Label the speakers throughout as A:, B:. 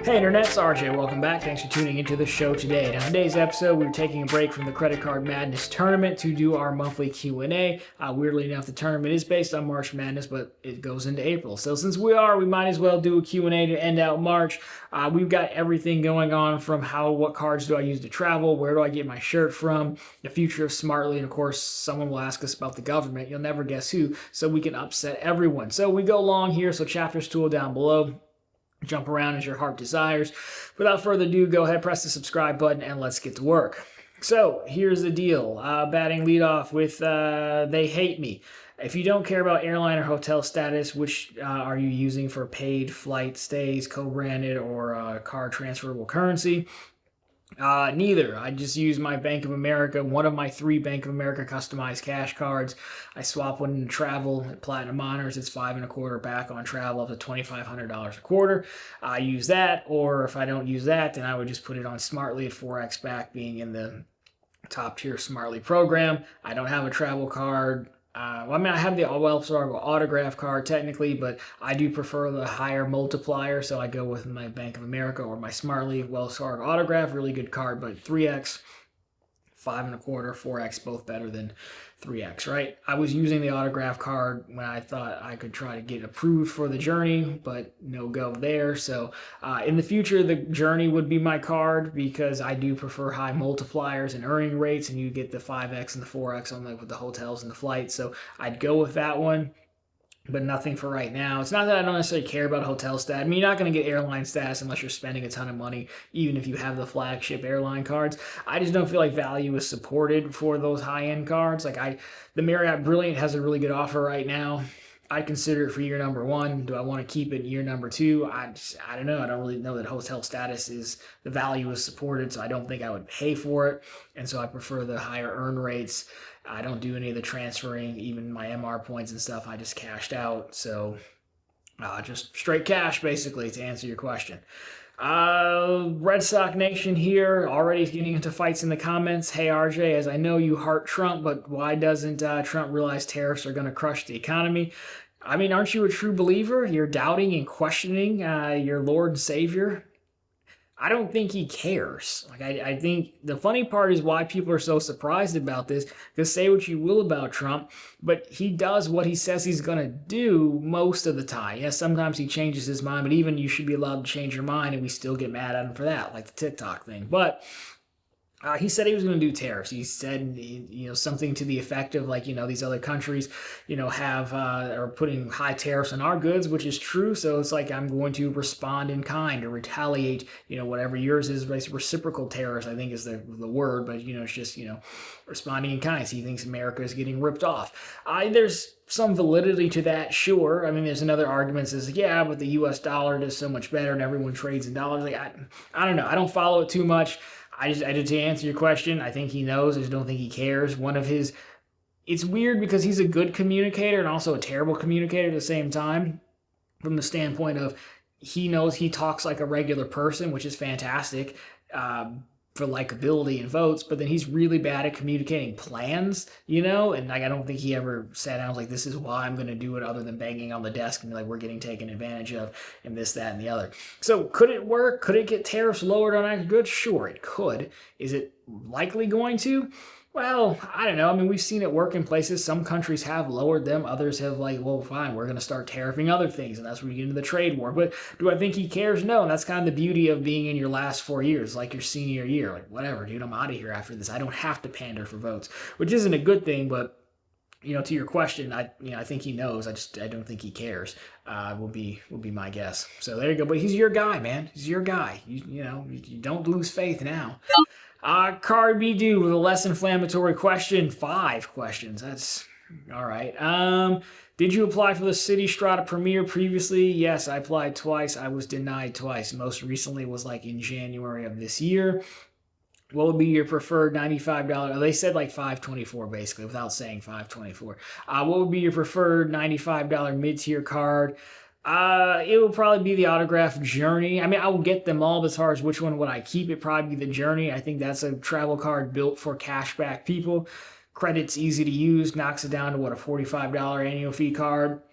A: Hey Internet, it's RJ. Welcome back. Thanks for tuning into the show today. Now, today's episode, we're taking a break from the Credit Card Madness tournament to do our monthly Q&A. Weirdly enough, the tournament is based on March Madness, but it goes into April. So since we might as well do a Q&A to end out March. We've got everything going on from what cards do I use to travel, where do I get my shirt from, the future of Smartly, and of course, someone will ask us about the government. You'll never guess who, so we can upset everyone. So we go long here, so chapters tool down below. Jump around as your heart desires. Without further ado, go ahead, press the subscribe button, and let's get to work. So here's the deal. Batting leadoff with They Hate Me. If you don't care about airline or hotel status, which are you using for paid flight stays, co-branded, or card transferable currency? Neither. I just use my Bank of America, one of my 3 Bank of America customized cash cards. I swap one into travel at Platinum Honors. It's 5.25 back on travel up to $2,500 a quarter. I use that, or if I don't use that, then I would just put it on Smartly at 4x back, being in the top tier Smartly program. I don't have a travel card. I have the Wells Fargo autograph card technically, but I do prefer the higher multiplier, so I go with my Bank of America or my Smartly Wells Fargo autograph. Really good card, but 3x, 5.25, 4x, both better than 3x, right? I was using the autograph card when I thought I could try to get approved for the Journey, but no go there. So in the future, the Journey would be my card because I do prefer high multipliers and earning rates, and you get the 5x and the 4x on with the hotels and the flights. So I'd go with that one, but nothing for right now. It's not that I don't necessarily care about hotel status. I mean, you're not going to get airline status unless you're spending a ton of money, even if you have the flagship airline cards. I just don't feel like value is supported for those high-end cards. The Marriott Brilliant has a really good offer right now. I'd consider it for year number 1. Do I want to keep it year number 2? I don't know. I don't really know that hotel status the value is supported, so I don't think I would pay for it. And so I prefer the higher earn rates. I don't do any of the transferring, even my MR points and stuff. I just cashed out. So just straight cash, basically, to answer your question. Red Sox Nation here, already getting into fights in the comments. Hey RJ, as I know you heart Trump, but why doesn't Trump realize tariffs are going to crush the economy? I mean, aren't you a true believer? You're doubting and questioning your Lord and Savior. I don't think he cares. I think the funny part is why people are so surprised about this, because say what you will about Trump, but he does what he says he's going to do most of the time. Yes, sometimes he changes his mind, but even you should be allowed to change your mind, and we still get mad at him for that, like the TikTok thing. But he said he was going to do tariffs. He said, something to the effect of these other countries, are putting high tariffs on our goods, which is true. So it's like, I'm going to respond in kind or retaliate, whatever yours is. Reciprocal tariffs, I think is the word, but, it's just, responding in kind. So he thinks America is getting ripped off. There's some validity to that, sure. I mean, there's another argument that says, yeah, but the US dollar does so much better and everyone trades in dollars. I don't know. I don't follow it too much. I did to answer your question, I think he knows. I just don't think he cares. It's weird because he's a good communicator and also a terrible communicator at the same time, from the standpoint of he knows he talks like a regular person, which is fantastic for likability and votes, but then he's really bad at communicating plans, and I don't think he ever sat down and was like, this is why I'm going to do it, other than banging on the desk and be like, we're getting taken advantage of and this, that, and the other. So could it work? Could it get tariffs lowered on agriculture goods? Sure, it could. Is it likely going to? Well, I don't know. I mean, we've seen it work in places. Some countries have lowered them. Others have well, fine, we're going to start tariffing other things. And that's where we get into the trade war. But do I think he cares? No. And that's kind of the beauty of being in your last 4 years, like your senior year. Like, whatever, dude, I'm out of here after this. I don't have to pander for votes, which isn't a good thing. But, to your question, I think he knows. I don't think he cares. Will be my guess. So there you go. But he's your guy, man. He's your guy. You don't lose faith now. Card be due with a less inflammatory question. 5 questions. That's all right. Did you apply for the City Strata Premier previously? Yes, I applied twice. I was denied twice. Most recently was in January of this year. What would be your preferred $95? They said $524 basically, without saying $524. What would be your preferred $95 mid-tier card? It will probably be the autograph Journey. I mean, I will get them all, but as far as which one would I keep, it probably be the Journey. I think that's a travel card built for cashback people. Credit's easy to use, knocks it down to a $45 annual fee card.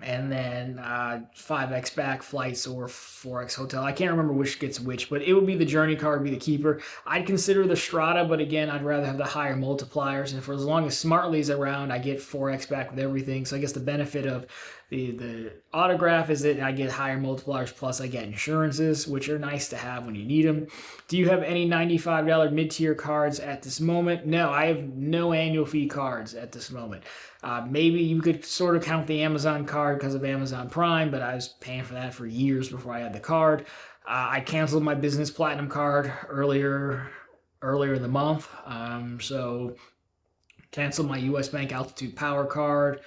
A: and then 5x back flights or 4x hotel. I can't remember which gets which, but it would be the Journey card would be the keeper. I'd consider the Strata, but again, I'd rather have the higher multipliers. And for as long as Smartly's around, I get 4x back with everything. So I guess the benefit of the autograph is that I get higher multipliers, plus I get insurances, which are nice to have when you need them. Do you have any $95 mid-tier cards at this moment? No, I have no annual fee cards at this moment. Maybe you could sort of count the Amazon card because of Amazon Prime, but I was paying for that for years before I had the card. I canceled my business platinum card earlier in the month, so canceled my US Bank Altitude Power card.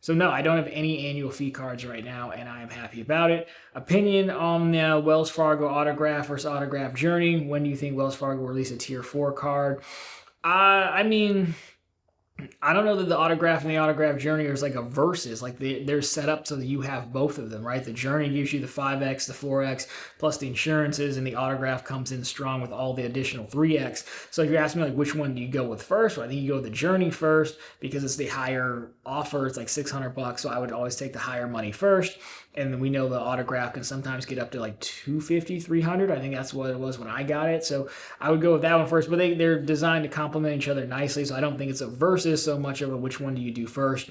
A: So no, I don't have any annual fee cards right now, and I am happy about it. Opinion on the Wells Fargo autograph versus autograph Journey. When do you think Wells Fargo will release a Tier 4 card? I mean, I don't know that the autograph and the autograph Journey is like a versus. Like they're set up so that you have both of them, right? The Journey gives you the 5x, the 4x, plus the insurances, and the autograph comes in strong with all the additional 3x. So if you ask me like which one do you go with first, well, I think you go with the Journey first because it's the higher offer. It's like $600, so I would always take the higher money first. And then we know the autograph can sometimes get up to like $250, $300. I think that's what it was when I got it. So I would go with that one first. But they're designed to complement each other nicely. So I don't think it's a versus so much of a which one do you do first.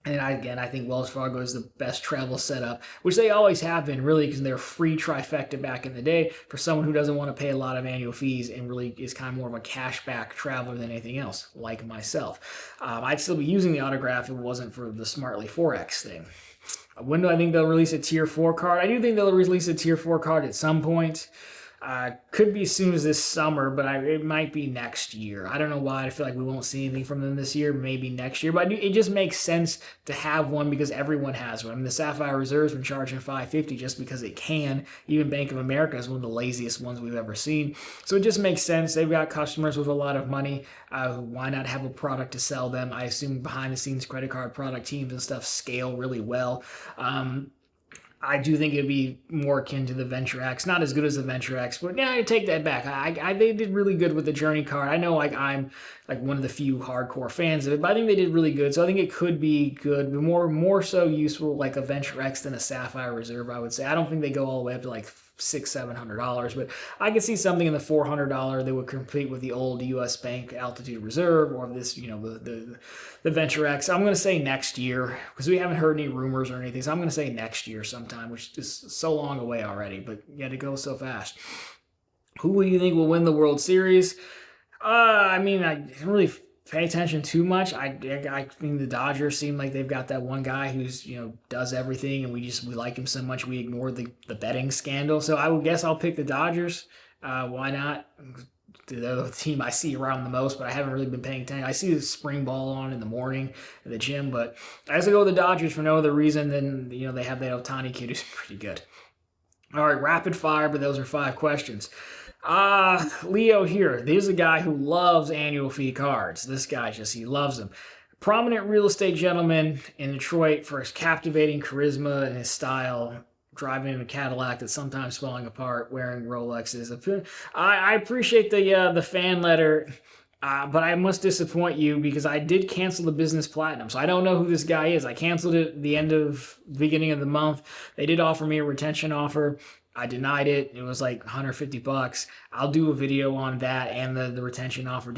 A: And I think Wells Fargo is the best travel setup, which they always have been, really, because they're free trifecta back in the day for someone who doesn't want to pay a lot of annual fees and really is kind of more of a cashback traveler than anything else, like myself. I'd still be using the autograph if it wasn't for the Smartly 4X thing. When do I think they'll release a Tier 4 card? I do think they'll release a Tier 4 card at some point. Could be as soon as this summer, but it might be next year. I don't know why. I feel like we won't see anything from them this year, maybe next year. But it just makes sense to have one because everyone has one. I mean, the Sapphire Reserve's been charging $550 just because it can. Even Bank of America is one of the laziest ones we've ever seen. So it just makes sense. They've got customers with a lot of money. Why not have a product to sell them? I assume behind-the-scenes credit card product teams and stuff scale really well. I do think it'd be more akin to the Venture X. Not as good as the Venture X, but yeah, I take that back. They did really good with the Journey card. I know I'm like one of the few hardcore fans of it, but I think they did really good. So I think it could be good, but more so useful like a Venture X than a Sapphire Reserve, I would say. I don't think they go all the way up to like $600-700, but I could see something in the $400 that would compete with the old US Bank Altitude Reserve or this, the Venture X. I'm going to say next year because we haven't heard any rumors or anything. So I'm going to say next year sometime, which is so long away already, but yet it goes so fast. Who do you think will win the World Series? I didn't really pay attention too much. I think the Dodgers seem like they've got that one guy who's does everything, and we like him so much we ignore the betting scandal. So I would guess I'll pick the Dodgers. Why not? They're the team I see around the most, but I haven't really been paying attention. I see the spring ball on in the morning at the gym, but I guess I go with the Dodgers for no other reason than they have that Ohtani kid who's pretty good. All right, rapid fire, but those are 5 questions. Leo here. There's a guy who loves annual fee cards. This guy he loves them. Prominent real estate gentleman in Detroit for his captivating charisma and his style, driving in a Cadillac that's sometimes falling apart, wearing Rolexes. I appreciate the fan letter, but I must disappoint you because I did cancel the business platinum. So I don't know who this guy is. I canceled it at the beginning of the month. They did offer me a retention offer. I denied it. It was like $150. I'll do a video on that and the retention offer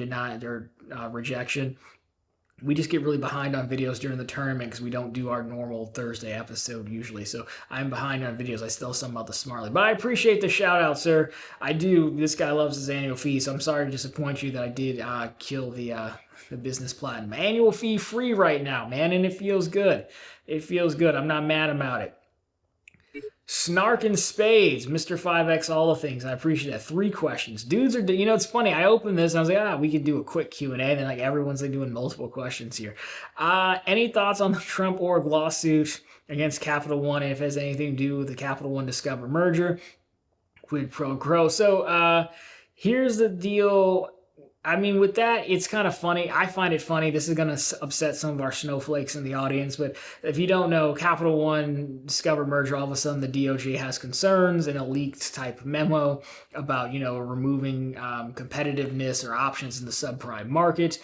A: rejection. We just get really behind on videos during the tournament because we don't do our normal Thursday episode usually. So I'm behind on videos. I still some about the Smartly. But I appreciate the shout out, sir. I do. This guy loves his annual fee, so I'm sorry to disappoint you that I did kill the business platinum. Annual fee free right now, man, and it feels good. It feels good. I'm not mad about it. Snark and Spades, Mr. 5X, all the things. I appreciate that. 3 questions. Dudes are, it's funny. I opened this and I was like, we could do a quick Q&A. And then everyone's doing multiple questions here. Any thoughts on the Trump org lawsuit against Capital One and if it has anything to do with the Capital One Discover merger? Quid pro quo. So here's the deal. With that, it's kind of funny. I find it funny. This is going to upset some of our snowflakes in the audience. But if you don't know, Capital One Discover merger, all of a sudden the DOJ has concerns in a leaked type memo about, removing competitiveness or options in the subprime market.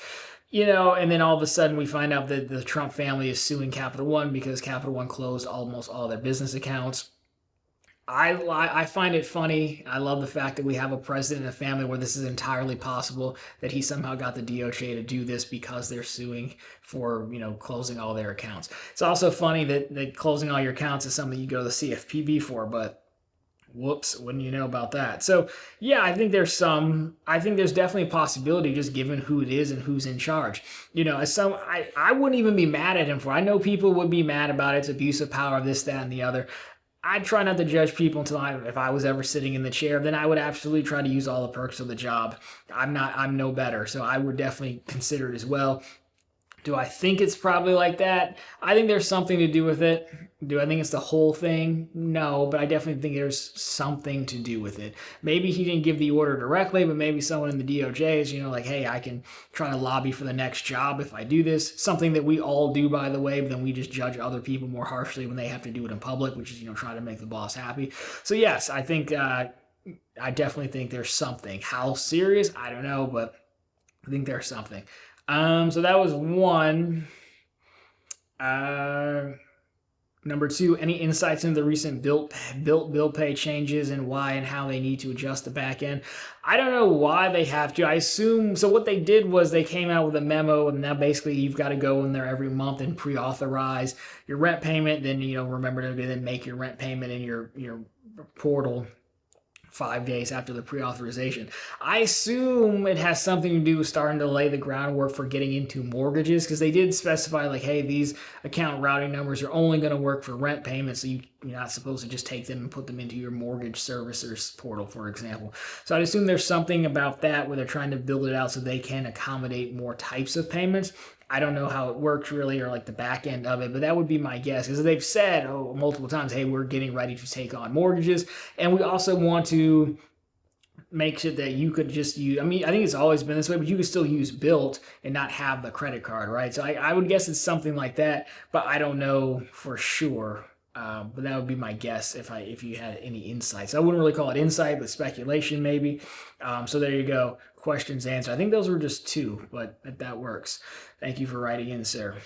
A: And then all of a sudden we find out that the Trump family is suing Capital One because Capital One closed almost all their business accounts. I find it funny. I love the fact that we have a president and a family where this is entirely possible, that he somehow got the DOJ to do this because they're suing for, closing all their accounts. It's also funny that closing all your accounts is something you go to the CFPB for, but whoops, wouldn't you know about that? So yeah, I think there's definitely a possibility, just given who it is and who's in charge. I wouldn't even be mad at him for. I know people would be mad about it. It's abuse of power, this, that, and the other. I try not to judge people if I was ever sitting in the chair, then I would absolutely try to use all the perks of the job. I'm no better, so I would definitely consider it as well. Do I think it's probably like that? I think there's something to do with it. Do I think it's the whole thing? No, but I definitely think there's something to do with it. Maybe he didn't give the order directly, but maybe someone in the DOJ is, like, hey, I can try to lobby for the next job if I do this. Something that we all do, by the way, but then we just judge other people more harshly when they have to do it in public, which is, try to make the boss happy. So yes, I think, I definitely think there's something. How serious? I don't know, but I think there's something. So that was one. Number two, any insights into the recent BILT bill pay changes and why and how they need to adjust the back end? I don't know why they have to. I assume, so what they did was they came out with a memo, and now basically you've got to go in there every month and pre-authorize your rent payment. Then, remember to then make your rent payment in your portal 5 days after the pre-authorization. I assume it has something to do with starting to lay the groundwork for getting into mortgages, because they did specify, like, hey, these account routing numbers are only going to work for rent payments, so you're not supposed to just take them and put them into your mortgage servicer's portal, for example. So I'd assume there's something about that where they're trying to build it out so they can accommodate more types of payments. I don't know how it works really, or like the back end of it, but that would be my guess, because they've said multiple times, hey, we're getting ready to take on mortgages, and we also want to make it that you could just use, I think it's always been this way, but you could still use BILT and not have the credit card, right? So I would guess it's something like that, but I don't know for sure. But that would be my guess if you had any insights. I wouldn't really call it insight, but speculation maybe. So there you go. Questions answered. I think those were just two, but that works. Thank you for writing in, sir.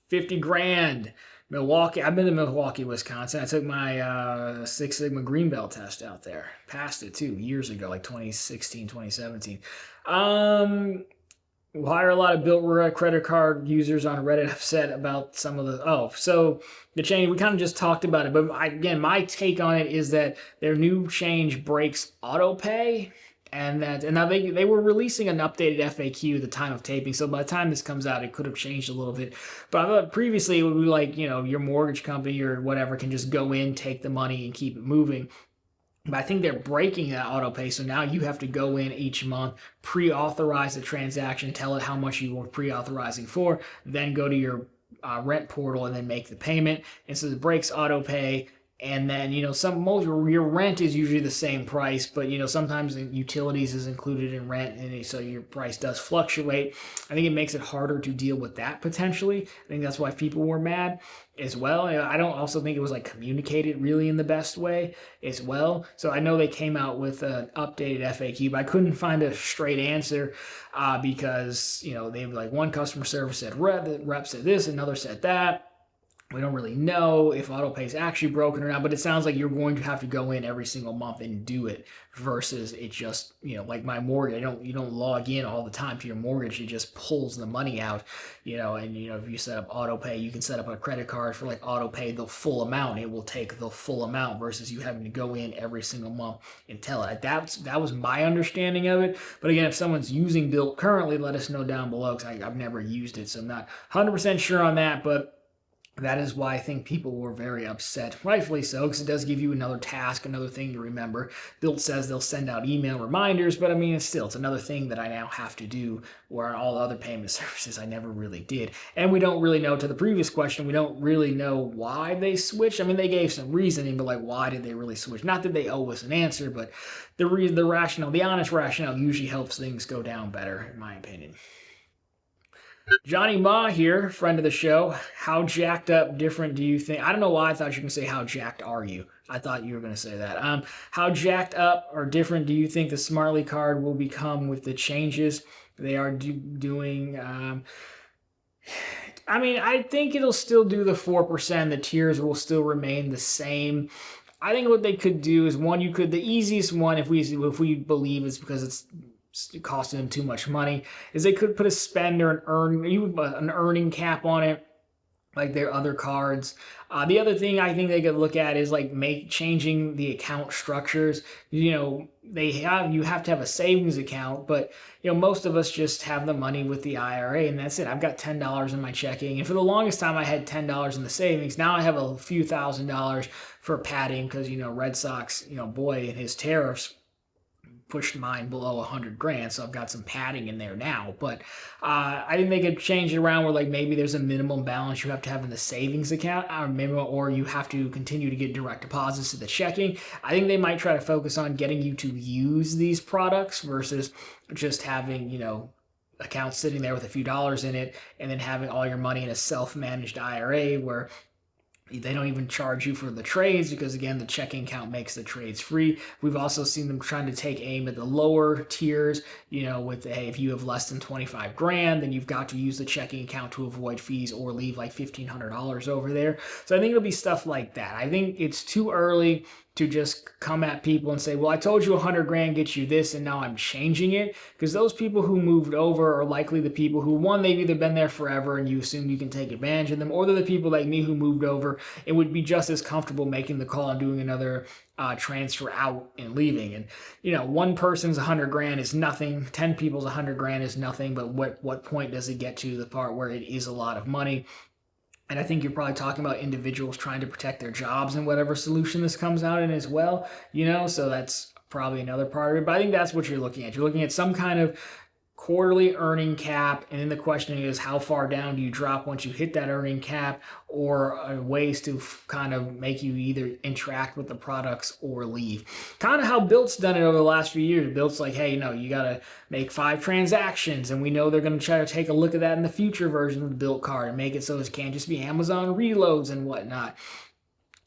A: 50 grand. Milwaukee. I've been to Milwaukee, Wisconsin. I took my Six Sigma Green Belt test out there. Passed it too, years ago, like 2016, 2017. Why are a lot of BILT credit card users on Reddit upset about some of the... so the change, we kind of just talked about it, but again, my take on it is that their new change breaks auto pay, and now they were releasing an updated FAQ at the time of taping, so by the time this comes out, it could have changed a little bit. But I thought previously it would be like, your mortgage company or whatever can just go in, take the money, and keep it moving. But I think they're breaking that auto pay, so now you have to go in each month, pre-authorize the transaction, tell it how much you were pre-authorizing for, then go to your rent portal and then make the payment. And so it breaks auto pay. And then, your rent is usually the same price, but, sometimes utilities is included in rent, and so your price does fluctuate. I think it makes it harder to deal with that potentially. I think that's why people were mad as well. I don't also think it was communicated really in the best way as well. So I know they came out with an updated FAQ, but I couldn't find a straight answer because, they were one customer service said rep said this, another said that. We don't really know if autopay is actually broken or not, but it sounds like you're going to have to go in every single month and do it versus it just, like my mortgage, you don't log in all the time to your mortgage. It just pulls the money out, and, if you set up autopay, you can set up a credit card for autopay the full amount. It will take the full amount versus you having to go in every single month and tell it. That was my understanding of it. But again, if someone's using BILT currently, let us know down below, because I've never used it, so I'm not 100% sure on that, but that is why I think people were very upset, rightfully so, because it does give you another task, another thing to remember. BILT says they'll send out email reminders, but it's another thing that I now have to do, where on all other payment services I never really did. And we don't really know, to the previous question, we don't really know why they switched. They gave some reasoning, but why did they really switch? Not that they owe us an answer, but the rationale, the honest rationale usually helps things go down better, in my opinion. Johnny Ma here, friend of the show. How jacked up different do you think? I don't know why I thought you were going to say how jacked are you. I thought you were going to say that. How jacked up or different do you think the Smartly card will become with the changes? They are doing. I mean, I think it'll still do the 4%. The tiers will still remain the same. I think what they could do is one, the easiest one, if we believe it's because it's costing them too much money, is they could put a spend or an earning cap on it, like their other cards. The other thing I think they could look at is like changing the account structures. You have to have a savings account, but most of us just have the money with the IRA, and that's it. I've got $10 in my checking, and for the longest time I had $10 in the savings. Now I have a few $1,000s for padding because Red Sox, boy, and his tariffs pushed mine below 100 grand, so I've got some padding in there now. But I think they could change it around where like maybe there's a minimum balance you have to have in the savings account, or you have to continue to get direct deposits to the checking. I think they might try to focus on getting you to use these products versus just having accounts sitting there with a few dollars in it and then having all your money in a self-managed IRA where they don't even charge you for the trades because, again, the checking account makes the trades free. We've also seen them trying to take aim at the lower tiers, with, hey, if you have less than 25 grand, then you've got to use the checking account to avoid fees or leave like $1,500 over there. So I think it'll be stuff like that. I think it's too early to just come at people and say, well, I told you 100 grand gets you this and now I'm changing it. Because those people who moved over are likely the people who, one, they've either been there forever and you assume you can take advantage of them, or they're the people like me who moved over and would be just as comfortable making the call and doing another transfer out and leaving. And, one person's 100 grand is nothing. 10 people's 100 grand is nothing. But what point does it get to the part where it is a lot of money? And I think you're probably talking about individuals trying to protect their jobs and whatever solution this comes out in as well, so that's probably another part of it. But I think that's what you're looking at. You're looking at some kind of quarterly earning cap, and then the question is how far down do you drop once you hit that earning cap, or ways to kind of make you either interact with the products or leave. Kind of how BILT's done it over the last few years. BILT's like, hey, you got to make 5 transactions, and we know they're going to try to take a look at that in the future version of the BILT card and make it so it can't just be Amazon reloads and whatnot.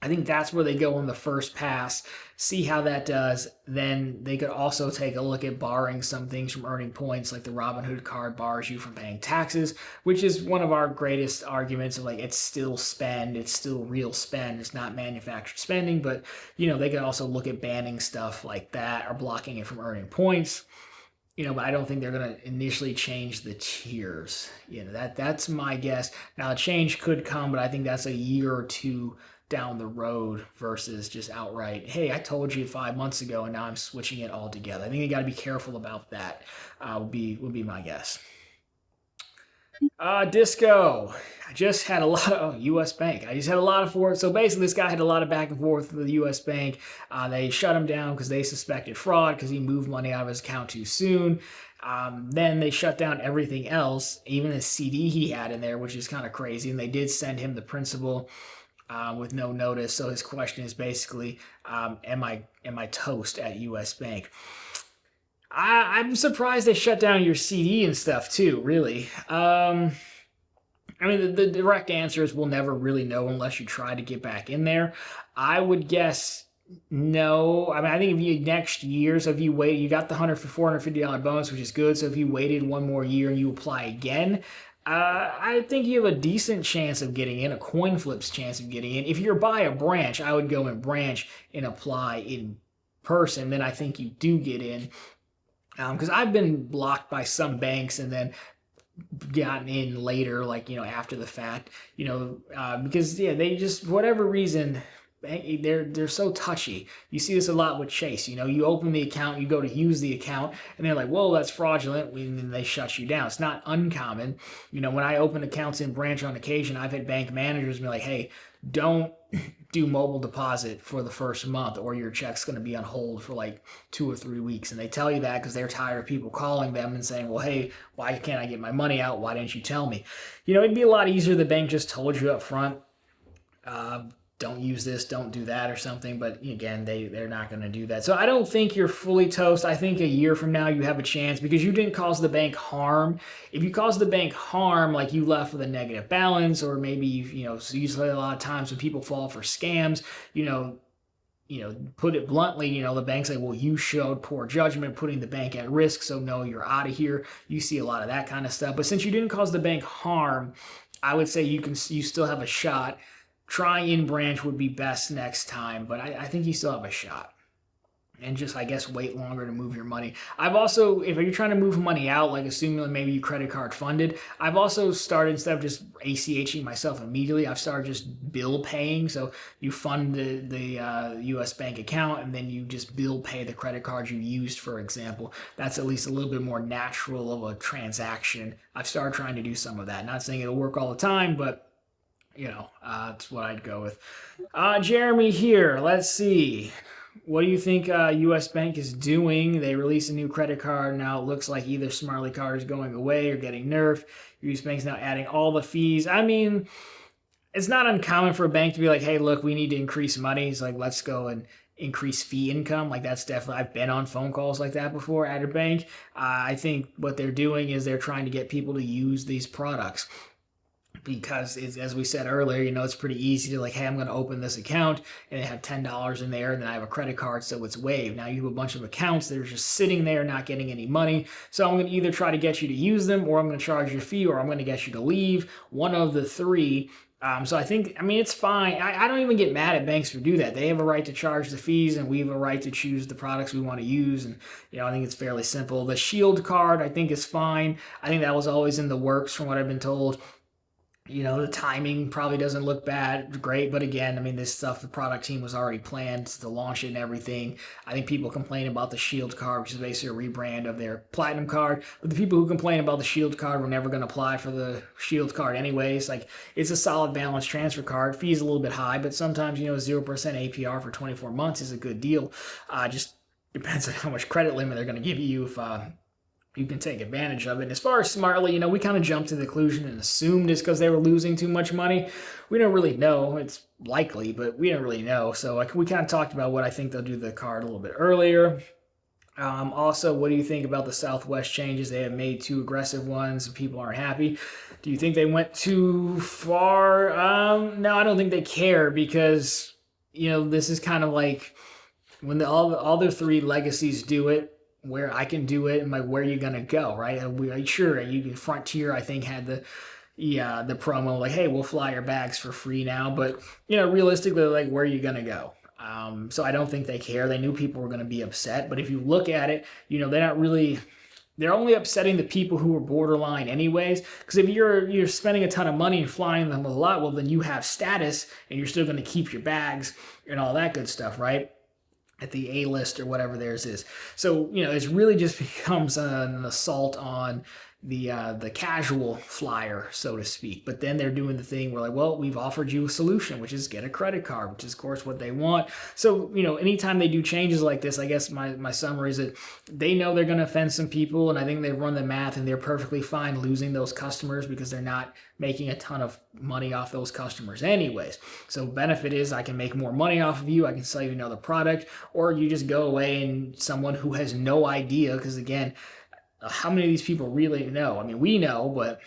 A: I think that's where they go on the first pass, see how that does. Then they could also take a look at barring some things from earning points, like the Robinhood card bars you from paying taxes, which is one of our greatest arguments of like it's still spend, it's still real spend, it's not manufactured spending. But they could also look at banning stuff like that or blocking it from earning points. But I don't think they're going to initially change the tiers. That's my guess. Now, a change could come, but I think that's a year or two down the road versus just outright, hey, I told you 5 months ago and now I'm switching it all together. I think you got to be careful about that. Would be my guess. Disco. I just had a lot of US Bank. I just had a lot of forward. So basically, this guy had a lot of back and forth with the US Bank. They shut him down because they suspected fraud because he moved money out of his account too soon. Then they shut down everything else, even a CD he had in there, which is kind of crazy. And they did send him the principal with no notice. So his question is basically, am I toast at US Bank? I'm surprised they shut down your CD and stuff too, really. I mean, the direct answer is we'll never really know unless you try to get back in there. I would guess no. I mean, I think if you next year, so if you wait, you got the $450 bonus, which is good. So if you waited one more year and you apply again, I think you have a decent chance of getting in, a coin flip's chance of getting in. If you're by a branch, I would go in branch and apply in person. Then I think you do get in. Because I've been blocked by some banks and then gotten in later, like, after the fact, because, they just, for whatever reason, they're so touchy. You see this a lot with Chase. You open the account, you go to use the account, and they're like, whoa, that's fraudulent, and then they shut you down. It's not uncommon. When I open accounts in branch on occasion, I've had bank managers be like, hey, don't do mobile deposit for the first month or your check's going to be on hold for like 2 or 3 weeks. And they tell you that because they're tired of people calling them and saying, well, hey, why can't I get my money out? Why didn't you tell me? It'd be a lot easier if the bank just told you up front, don't use this, don't do that or something. But again, they're not going to do that. So I don't think you're fully toast. I think a year from now you have a chance because you didn't cause the bank harm. If you cause the bank harm, like you left with a negative balance, or maybe so usually a lot of times when people fall for scams, put it bluntly, the bank's like, well, you showed poor judgment, putting the bank at risk, so no, you're out of here. You see a lot of that kind of stuff. But since you didn't cause the bank harm, I would say you still have a shot. Trying in branch would be best next time, but I think you still have a shot. And just, I guess, wait longer to move your money. I've also, if you're trying to move money out, like assuming maybe you credit card funded, I've also started, instead of just ACHing myself immediately, I've started just bill paying. So you fund the US Bank account, and then you just bill pay the credit cards you used, for example. That's at least a little bit more natural of a transaction. I've started trying to do some of that. Not saying it'll work all the time, but that's what I'd go with. Jeremy here, let's see. What do you think US Bank is doing? They released a new credit card. Now it looks like either Smartly card is going away or getting nerfed. US Bank's now adding all the fees. I mean, it's not uncommon for a bank to be like, hey, look, we need to increase money. It's like, let's go and increase fee income. Like, that's definitely, I've been on phone calls like that before at a bank. I think what they're doing is they're trying to get people to use these products. Because as we said earlier, it's pretty easy to like, hey, I'm going to open this account and have $10 in there, and then I have a credit card, so it's waived. Now you have a bunch of accounts that are just sitting there not getting any money. So I'm going to either try to get you to use them, or I'm going to charge you a fee, or I'm going to get you to leave. One of the three. So I think, it's fine. I don't even get mad at banks for do that. They have a right to charge the fees, and we have a right to choose the products we want to use. And, I think it's fairly simple. The Shield card, I think, is fine. I think that was always in the works from what I've been told. The timing probably doesn't look great, but again, this stuff, the product team was already planned to launch it and everything. I think people complain about the Shield card, which is basically a rebrand of their Platinum card, but the people who complain about the Shield card were never going to apply for the Shield card anyways. Like, it's a solid balance transfer card. Fee's a little bit high, but sometimes, 0% APR for 24 months is a good deal. Just depends on how much credit limit they're going to give you if you can take advantage of it. And as far as Smartly, we kind of jumped to the conclusion and assumed it's because they were losing too much money. We don't really know. It's likely, but we don't really know. So we kind of talked about what I think they'll do to the card a little bit earlier. Also, what do you think about the Southwest changes? They have made 2 aggressive ones and people aren't happy. Do you think they went too far? No, I don't think they care, because, this is kind of like when all the 3 legacies do it, where I can do it, and like, where are you gonna go, right? Sure, Frontier, I think, had the promo like, hey, we'll fly your bags for free now, but realistically, like, where are you gonna go? So I don't think they care. They knew people were gonna be upset, but if you look at it, they're only upsetting the people who are borderline anyways. Because if you're spending a ton of money and flying them a lot, well, then you have status, and you're still gonna keep your bags and all that good stuff, right? At the A-list or whatever theirs is. So, it's really just becomes an assault on the casual flyer, so to speak. But then they're doing the thing where, like, well, we've offered you a solution, which is get a credit card, which is, of course, what they want. So, anytime they do changes like this, I guess my summary is that they know they're going to offend some people, and I think they've run the math, and they're perfectly fine losing those customers because they're not making a ton of money off those customers anyways. So benefit is I can make more money off of you, I can sell you another product, or you just go away and someone who has no idea, because again, how many of these people really know? We know, but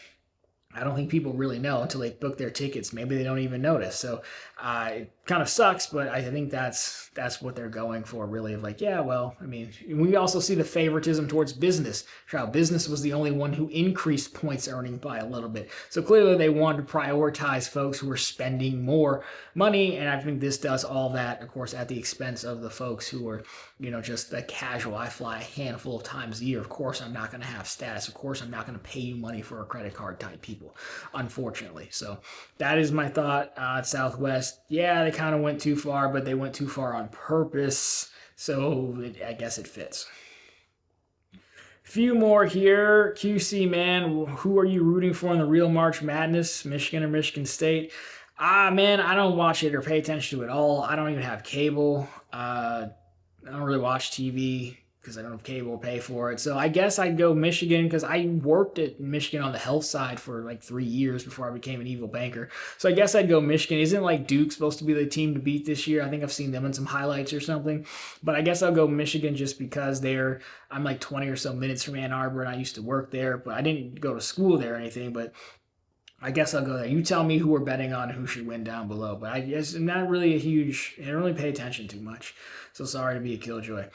A: I don't think people really know until they book their tickets. Maybe they don't even notice. So it kind of sucks, but I think that's what they're going for, really. Of like, yeah, well, we also see the favoritism towards business. How business was the only one who increased points earning by a little bit. So clearly they wanted to prioritize folks who were spending more money, and I think this does all that, of course, at the expense of the folks who are, just the casual. I fly a handful of times a year. Of course, I'm not going to have status. Of course, I'm not going to pay you money for a credit card type people, unfortunately. So that is my thought at Southwest. Yeah, they kind of went too far, but they went too far on purpose. So I guess it fits. Few more here. QC, man, who are you rooting for in the real March Madness? Michigan or Michigan State? Man, I don't watch it or pay attention to it at all. I don't even have cable. I don't really watch TV because I don't have cable to pay for it. So I guess I'd go Michigan, because I worked at Michigan on the health side for like 3 years before I became an evil banker. So I guess I'd go Michigan. Isn't like Duke supposed to be the team to beat this year? I think I've seen them in some highlights or something. But I guess I'll go Michigan just because I'm like 20 or so minutes from Ann Arbor, and I used to work there, but I didn't go to school there or anything. But I guess I'll go there. You tell me who we're betting on, who should win down below. But I guess I'm not really I don't really pay attention too much. So sorry to be a killjoy.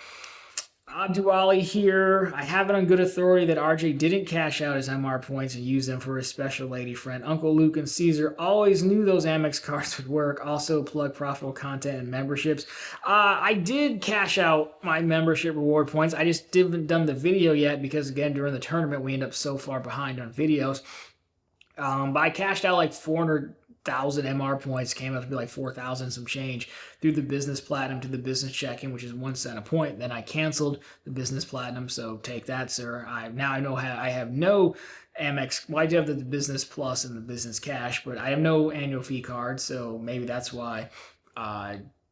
A: Abduali here. I have it on good authority that RJ didn't cash out his MR points and use them for his special lady friend. Uncle Luke and Caesar always knew those Amex cards would work. Also, plug profitable content and memberships. I did cash out my membership reward points. I just haven't done the video yet because, again, during the tournament, we end up so far behind on videos. But I cashed out like 400,000 MR points, came up to be like 4,000 some change through the business platinum to the business check-in, which is 1 cent a point. Then I canceled the business platinum, so take that, sir. I know I have no Amex. Well, I do have the business plus and the business cash, but I have no annual fee card, so maybe that's why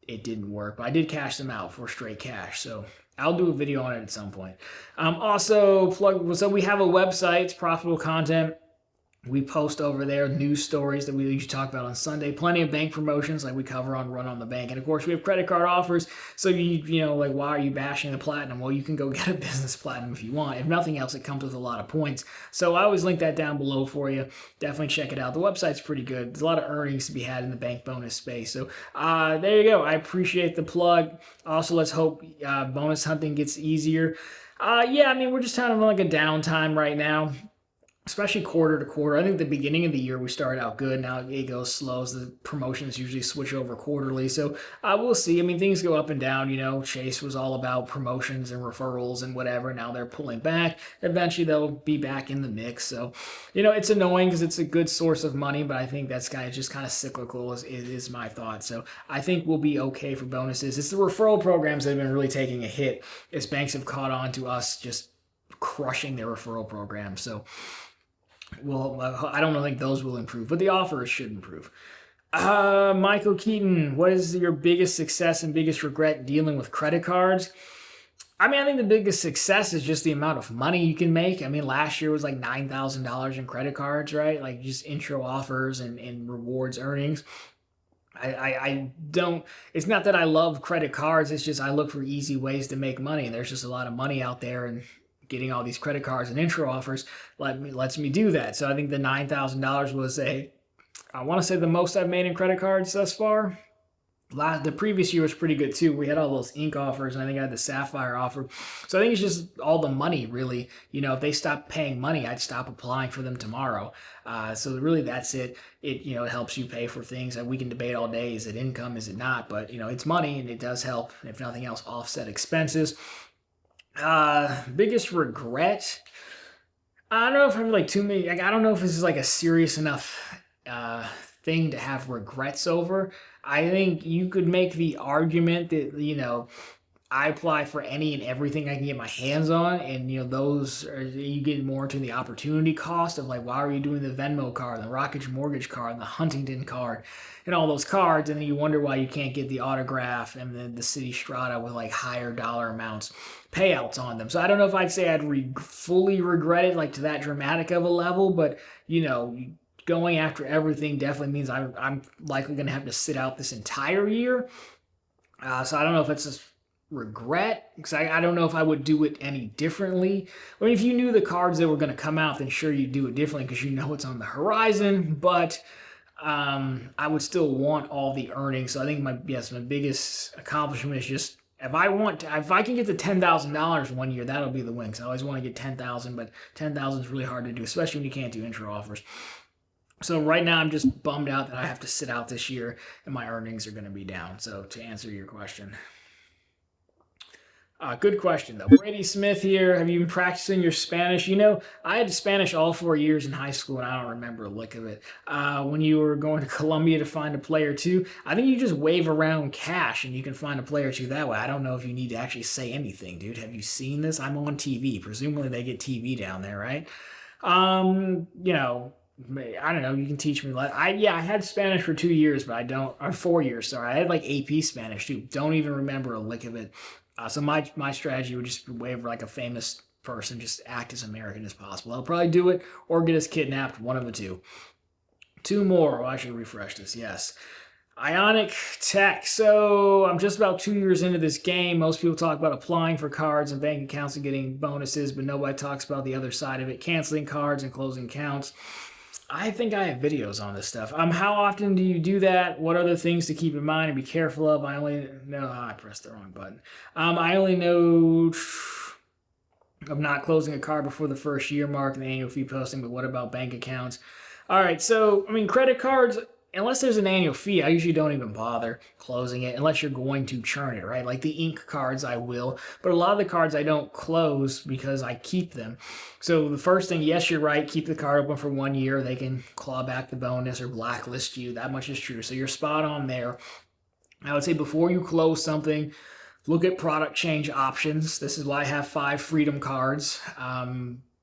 A: it didn't work. But I did cash them out for straight cash, so I'll do a video on it at some point. Also, so we have a website. It's profitable content. We post over there news stories that we usually talk about on Sunday. Plenty of bank promotions like we cover on Run on the Bank. And of course, we have credit card offers. So, like, why are you bashing the platinum? Well, you can go get a business platinum if you want. If nothing else, it comes with a lot of points. So I always link that down below for you. Definitely check it out. The website's pretty good. There's a lot of earnings to be had in the bank bonus space. So there you go. I appreciate the plug. Also, let's hope bonus hunting gets easier. We're just kind of like a downtime right now, especially quarter to quarter. I think the beginning of the year we started out good. Now it goes slow as the promotions usually switch over quarterly. So we'll see. Things go up and down. Chase was all about promotions and referrals and whatever. Now they're pulling back. Eventually they'll be back in the mix. So, it's annoying because it's a good source of money, but I think that's just kind of cyclical is my thought. So I think we'll be okay for bonuses. It's the referral programs that have been really taking a hit as banks have caught on to us just crushing their referral programs. So, well, I don't think those will improve, but the offers should improve. Michael Keaton, what is your biggest success and biggest regret dealing with credit cards? I think the biggest success is just the amount of money you can make. Last year was like $9,000 in credit cards, right? Like just intro offers and rewards earnings. I don't, it's not that I love credit cards. It's just I look for easy ways to make money. And there's just a lot of money out there, and getting all these credit cards and intro offers lets me do that. So I think the $9,000 was I want to say the most I've made in credit cards thus far. The previous year was pretty good too. We had all those ink offers, and I think I had the Sapphire offer. So I think it's just all the money, really. If they stopped paying money, I'd stop applying for them tomorrow. So really that's it. It helps you pay for things that we can debate all day. Is it income? Is it not? But it's money, and it does help, if nothing else, offset expenses. Biggest regret? I don't know if I'm like too many. I don't know if this is like a serious enough thing to have regrets over. I think you could make the argument that I apply for any and everything I can get my hands on, and you get more into the opportunity cost of like, why are you doing the Venmo card, the Rockage Mortgage card, and the Huntington card, and all those cards, and then you wonder why you can't get the autograph and the City Strata with like higher dollar amounts payouts on them. So I don't know if I'd say I'd fully regret it like to that dramatic of a level, but going after everything definitely means I'm likely going to have to sit out this entire year. So I don't know if it's just regret, because I don't know if I would do it any differently. If you knew the cards that were going to come out, then sure you'd do it differently because it's on the horizon, but I would still want all the earnings. So I think my biggest accomplishment is just if I can get to $10,000 one year, that'll be the win. Because I always want to get 10,000, but 10,000 is really hard to do, especially when you can't do intro offers. So right now I'm just bummed out that I have to sit out this year and my earnings are going to be down. So to answer your question. Good question, though. Brady Smith here. Have you been practicing your Spanish? I had Spanish all 4 years in high school, and I don't remember a lick of it. When you were going to Columbia to find a player, too, I think you just wave around cash, and you can find a player, too, that way. I don't know if you need to actually say anything, dude. Have you seen this? I'm on TV. Presumably they get TV down there, right? I don't know. You can teach me. I had Spanish for 2 years, but or 4 years, sorry. I had like AP Spanish, too. Don't even remember a lick of it. So my strategy would just be wave like a famous person, just act as American as possible. I'll probably do it or get us kidnapped, one of the two. Two more. I should refresh this. Yes. Ionic Tech. So I'm just about 2 years into this game. Most people talk about applying for cards and bank accounts and getting bonuses, but nobody talks about the other side of it, canceling cards and closing accounts. I think I have videos on this stuff. How often do you do that? What other things to keep in mind and be careful of? I only know, I pressed the wrong button. I only know of not closing a card before the first year mark and the annual fee posting, but what about bank accounts? All right, so I mean, credit cards, unless there's an annual fee, I usually don't even bother closing it unless you're going to churn it, right? Like the ink cards, I will, but a lot of the cards I don't close because I keep them. So the first thing, yes, you're right, keep the card open for 1 year. They can claw back the bonus or blacklist you. That much is true. So you're spot on there. I would say before you close something, look at product change options. This is why I have 5 freedom cards.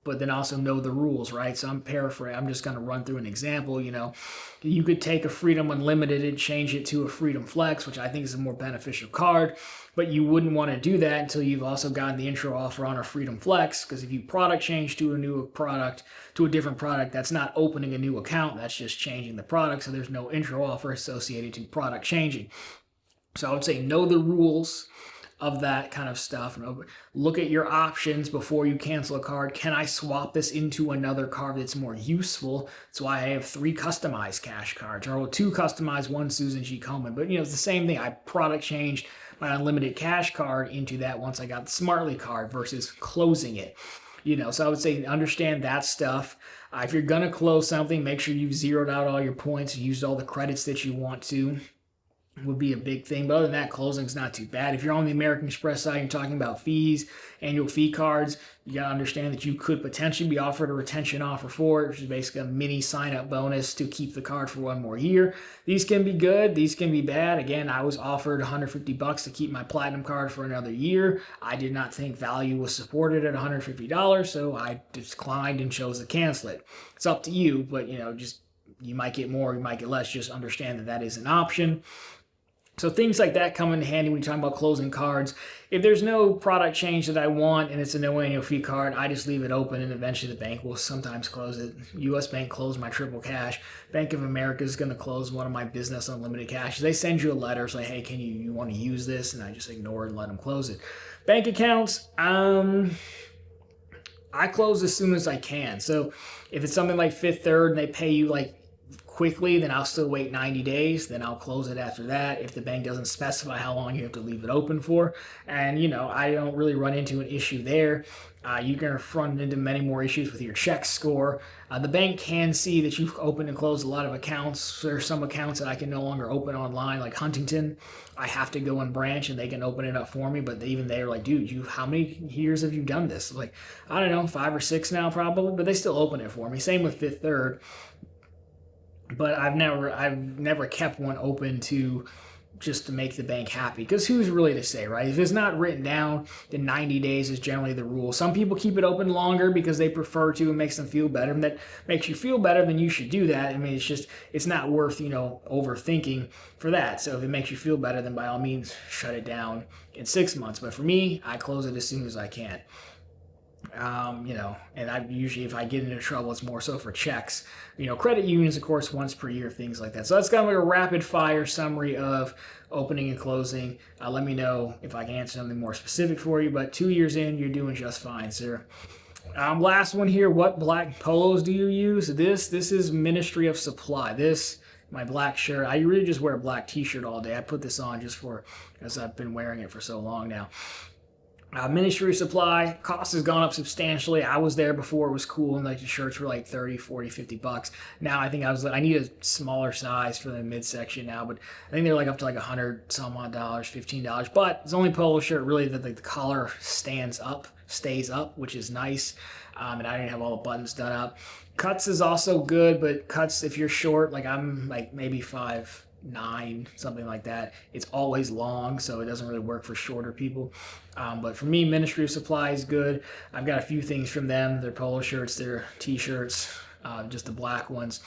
A: But then also know the rules, right? So I'm paraphrasing. I'm just going to run through an example. You could take a Freedom Unlimited and change it to a Freedom Flex, which I think is a more beneficial card, but you wouldn't want to do that until you've also gotten the intro offer on a Freedom Flex, because if you product change to a different product, that's not opening a new account. That's just changing the product. So there's no intro offer associated to product changing. So I would say know the rules of that kind of stuff. Look at your options before you cancel a card. Can I swap this into another card that's more useful? That's why I have 3 customized cash cards, or 2 customized, 1 Susan G. Komen. But it's the same thing. I product changed my unlimited cash card into that once I got the Smartly card versus closing it. So I would say understand that stuff. If you're gonna close something, make sure you've zeroed out all your points, used all the credits that you want to. Would be a big thing. But other than that, closing's not too bad. If you're on the American Express side, you're talking about fees, annual fee cards, you got to understand that you could potentially be offered a retention offer for it, which is basically a mini sign-up bonus to keep the card for 1 more year. These can be good. These can be bad. Again, I was offered $150 to keep my Platinum card for another year. I did not think value was supported at $150, so I declined and chose to cancel it. It's up to you, but, you might get more, you might get less. Just understand that that is an option. So things like that come in handy when you're talking about closing cards. If there's no product change that I want and it's a no annual fee card, I just leave it open and eventually the bank will sometimes close it. US Bank closed my triple cash. Bank of America is going to close one of my business unlimited cash. They send you a letter saying, hey, can you want to use this? And I just ignore it and let them close it. Bank accounts, I close as soon as I can. So if it's something like Fifth Third and they pay you like quickly, then I'll still wait 90 days. Then I'll close it after that if the bank doesn't specify how long you have to leave it open for. And, I don't really run into an issue there. You're going to run into many more issues with your check score. The bank can see that you've opened and closed a lot of accounts. There are some accounts that I can no longer open online, like Huntington. I have to go in branch and they can open it up for me. But even they're like, dude, how many years have you done this? Like, I don't know, 5 or 6 now probably, but they still open it for me. Same with Fifth Third. But I've never kept one open just to make the bank happy, because who's really to say, right? If it's not written down, then 90 days is generally the rule. Some people keep it open longer because they prefer to. It makes them feel better, and that makes you feel better, then you should do that. I mean, it's not worth overthinking for that. So if it makes you feel better, then by all means shut it down in 6 months. But for me, I close it as soon as I can. And I usually, if I get into trouble, it's more so for checks. Credit unions, of course, once per year, things like that. So that's kind of like a rapid fire summary of opening and closing. Let me know if I can answer something more specific for you, but 2 years in, you're doing just fine, sir. Last one here, what black polos do you use? This is Ministry of Supply. My black shirt. I really just wear a black t-shirt all day. I put this on as I've been wearing it for so long now. Ministry of Supply, cost has gone up substantially. I was there before it was cool and like the shirts were like 30, 40, 50 bucks. Now I think I need a smaller size for the midsection now, but I think they're like up to like $100 some odd dollars, $15. But it's only polo shirt really that like the collar stays up, which is nice. And I didn't have all the buttons done up. Cuts is also good, but cuts if you're short, like I'm like maybe 5'9", something like that. It's always long, so it doesn't really work for shorter people. But for me, Ministry of Supply is good. I've got a few things from them. Their polo shirts, their t-shirts, just the black ones.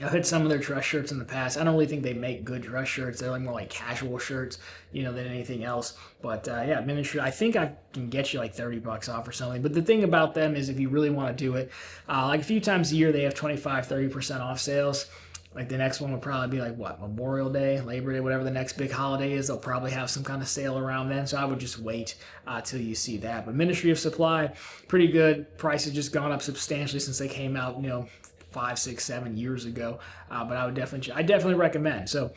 A: I've had some of their dress shirts in the past. I don't really think they make good dress shirts. They're like more like casual shirts, than anything else. But yeah, Ministry, I think I can get you like $30 off or something. But the thing about them is if you really want to do it, like a few times a year, they have 25-30% off sales. Like the next one would probably be like Memorial Day, Labor Day, whatever the next big holiday is. They'll probably have some kind of sale around then. So I would just wait till you see that. But Ministry of Supply, pretty good. Price has just gone up substantially since they came out, 5, 6, 7 years ago. But I definitely recommend. So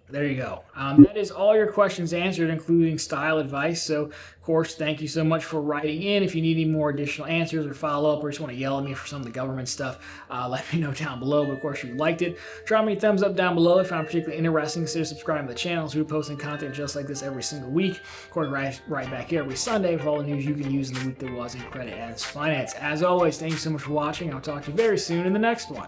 A: there you go. That is all your questions answered, including style advice. So, of course, thank you so much for writing in. If you need any more additional answers or follow up, or just want to yell at me for some of the government stuff, let me know down below. But of course, if you liked it, drop me a thumbs up down below if you found it particularly interesting. Consider subscribing to the channel, so we're posting content just like this every single week. Of course, right back here every Sunday with all the news you can use in the week that was in credit and finance. As always, thank you so much for watching. I'll talk to you very soon in the next one.